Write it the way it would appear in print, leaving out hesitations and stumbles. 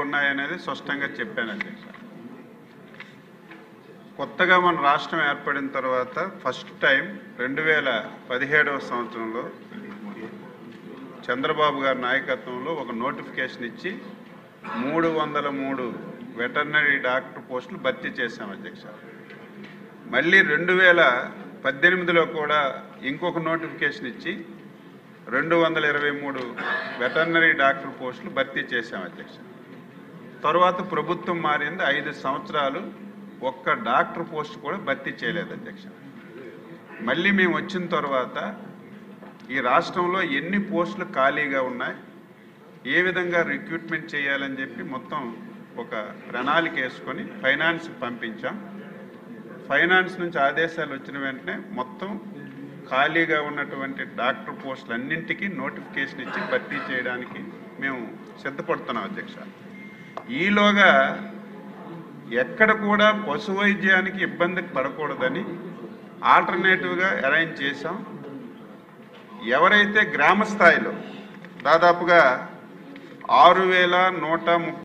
ఉన్నాయనేది స్పష్టంగా చెప్పాను అధ్యక్ష. కొత్తగా మన రాష్ట్రం ఏర్పడిన తర్వాత ఫస్ట్ టైం 2017వ సంవత్సరంలో చంద్రబాబు గారి నాయకత్వంలో ఒక నోటిఫికేషన్ ఇచ్చి 303 వెటర్నరీ డాక్టర్ పోస్టులు భర్తీ చేశాం అధ్యక్ష. మళ్ళీ 2018లో కూడా ఇంకొక నోటిఫికేషన్ ఇచ్చి 223 వెటర్నరీ డాక్టర్ పోస్టులు భర్తీ చేశాం అధ్యక్ష. తర్వాత ప్రభుత్వం మారింది, 5 సంవత్సరాలు ఒక్క డాక్టర్ పోస్ట్ కూడా భర్తీ చేయలేదు అధ్యక్ష. మళ్ళీ మేము వచ్చిన తర్వాత ఈ రాష్ట్రంలో ఎన్ని పోస్టులు ఖాళీగా ఉన్నాయి, ఏ విధంగా రిక్రూట్మెంట్ చేయాలని చెప్పి మొత్తం ఒక ప్రణాళిక వేసుకొని ఫైనాన్స్కి పంపించాం. ఫైనాన్స్ నుంచి ఆదేశాలు వచ్చిన వెంటనే మొత్తం ఖాళీగా ఉన్నటువంటి డాక్టర్ పోస్టులు అన్నింటికీ నోటిఫికేషన్ ఇచ్చి భర్తీ చేయడానికి మేము సిద్ధపడుతున్నాం అధ్యక్ష. ఈలోగా ఎక్కడ కూడా పశు వైద్యానికి ఇబ్బంది పడకూడదని ఆల్టర్నేటివ్గా అరేంజ్ చేశాం. ఎవరైతే గ్రామ స్థాయిలో దాదాపుగా 6130